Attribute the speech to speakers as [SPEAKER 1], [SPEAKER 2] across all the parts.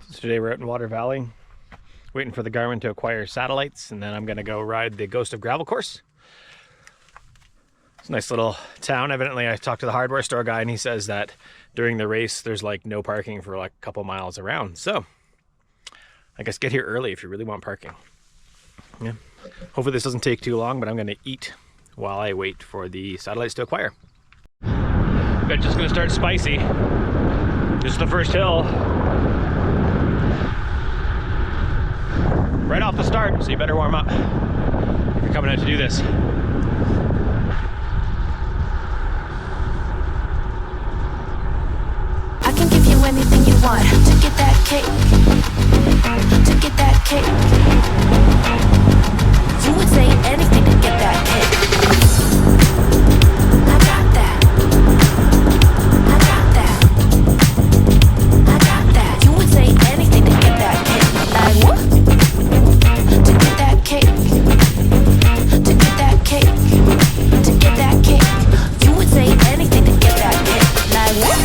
[SPEAKER 1] So today we're out in Water Valley, waiting for the Garmin to acquire satellites, and then I'm gonna go ride the Ghost of Gravel course. It's a nice little town. Evidently, I talked to the hardware store guy, and he says that during the race, there's like no parking for like a couple miles around. So I guess get here early if you really want parking. Yeah. Hopefully this doesn't take too long, but I'm gonna eat while I wait for the satellites to acquire. But just gonna start spicy. This is the first hill. Right off the start, so you better warm up if you're coming out to do this.
[SPEAKER 2] I can give you anything you want to get that cake, to get that cake. You would say anything to get that cake. I got that. I got that. I got that. You would say anything to get that cake. Like what? To get that cake. To get that cake. To get that cake. You would say anything to get that cake. Like what?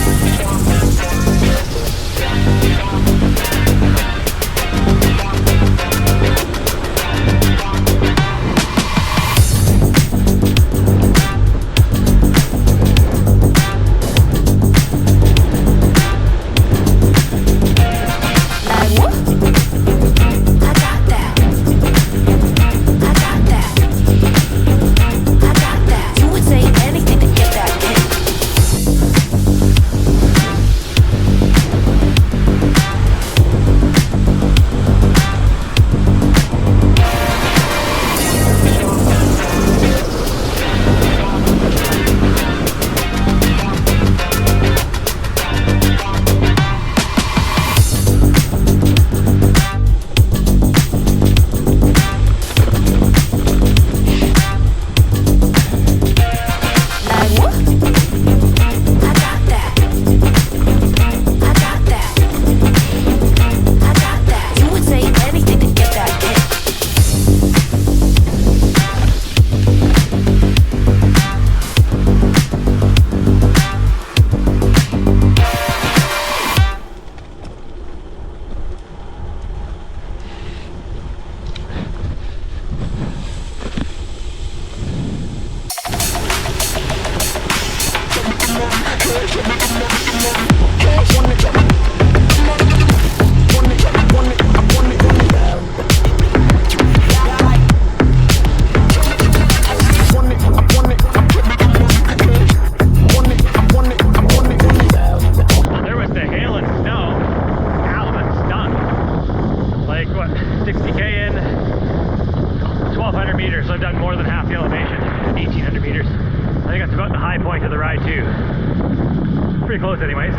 [SPEAKER 1] Pretty close anyways.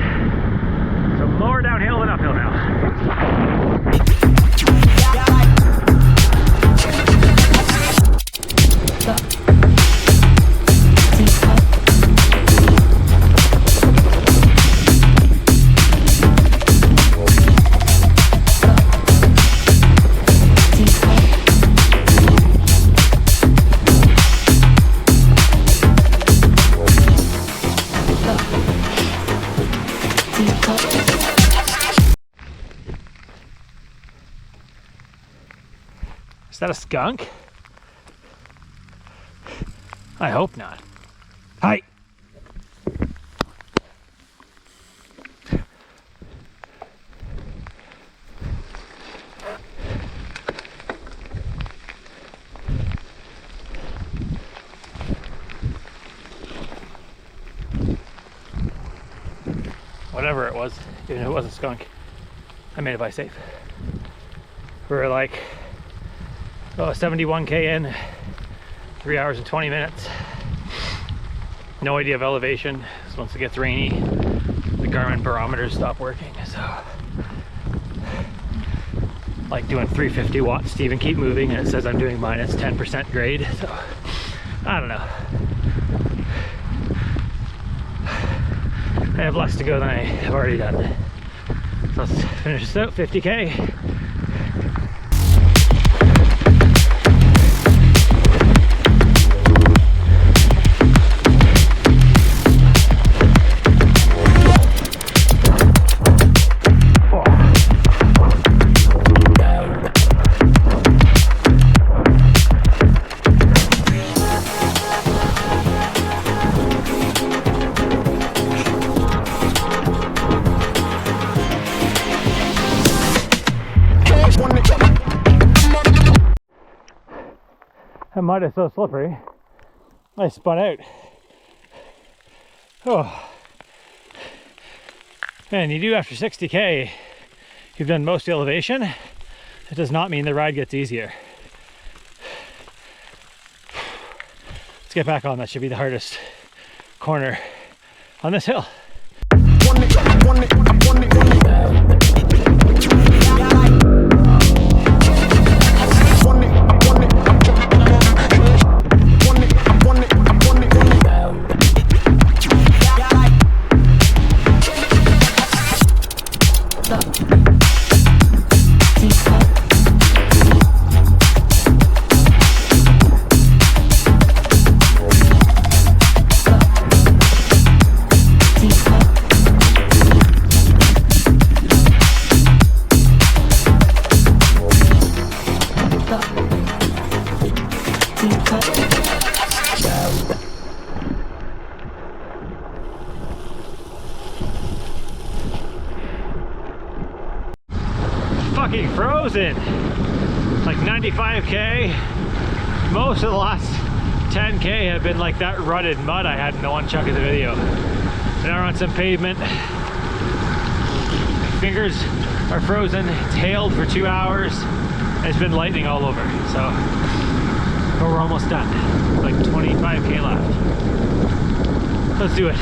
[SPEAKER 1] So more downhill than uphill now. Is that a skunk? I hope not. Hi. Whatever it was, even if it was a skunk, I made it by safe. We're like 71k in, 3 hours and 20 minutes. No idea of elevation. So once it gets rainy, the Garmin barometers stop working. So like doing 350 watts to even keep moving, and it says I'm doing minus 10% grade. So I don't know. I have less to go than I have already done. So let's finish this out, 50k. That mud is so slippery. I spun out. Oh. Man, you do after 60K, you've done most elevation. It does not mean the ride gets easier. Let's get back on. That should be the hardest corner on this hill. Fucking frozen. Like 95K. Most of the last 10K have been like that rutted mud I had in the one chunk of the video. Now we're on some pavement. My fingers are frozen. It's hailed for 2 hours. It's been lightning all over. So, but we're almost done. Like 25K left. Let's do it.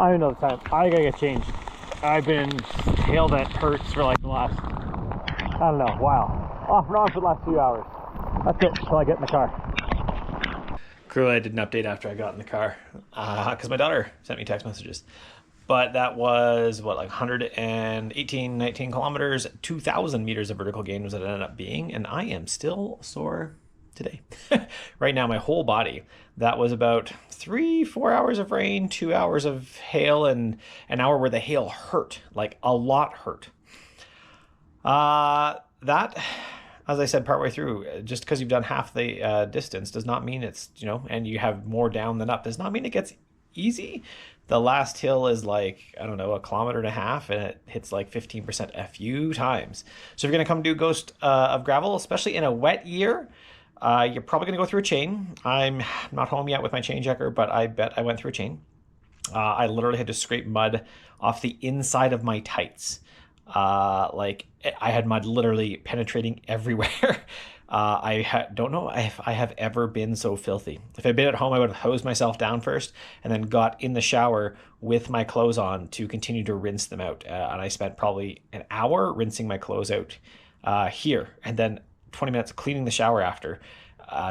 [SPEAKER 1] I don't know the time. I gotta get changed. I've been tail that hurts for like the last, I don't know, while. Off and on for the last few hours. That's it, till I get in the car. Crew, I did an update after I got in the car, because my daughter sent me text messages. But that was, what, like 118, 19 kilometers, 2,000 meters of vertical gain was what it ended up being. And I am still sore today. Right now, my whole body. That was about 3-4 hours of rain, 2 hours of hail, and an hour where the hail hurt, like a lot hurt. That, as I said partway through, just because you've done half the distance does not mean it's, and you have more down than up, does not mean it gets easy. The last hill is like, I don't know, 1.5 kilometers, and it hits like 15% a few times. So if you're going to come do Ghost of Gravel, especially in a wet year, you're probably going to go through a chain. I'm not home yet with my chain checker, but I bet I went through a chain. I literally had to scrape mud off the inside of my tights. Like I had mud literally penetrating everywhere. Don't know if I have ever been so filthy. If I'd been at home, I would have hosed myself down first and then got in the shower with my clothes on to continue to rinse them out. And I spent probably an hour rinsing my clothes out here, and then 20 minutes cleaning the shower after,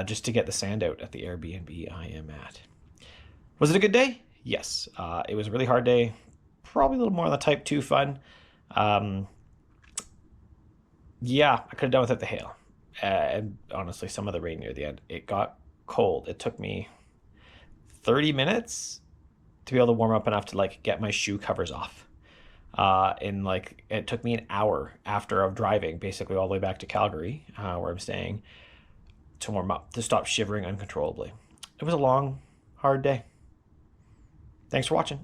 [SPEAKER 1] just to get the sand out at the Airbnb I am at. Was it a good day? Yes. It was a really hard day. Probably a little more on the type 2 fun. Yeah, I could have done without the hail. And honestly, some of the rain near the end. It got cold. It took me 30 minutes to be able to warm up enough to like get my shoe covers off. And like it took me an hour after of driving basically all the way back to Calgary, where I'm staying, to warm up, to stop shivering uncontrollably. It was a long, hard day. Thanks for watching.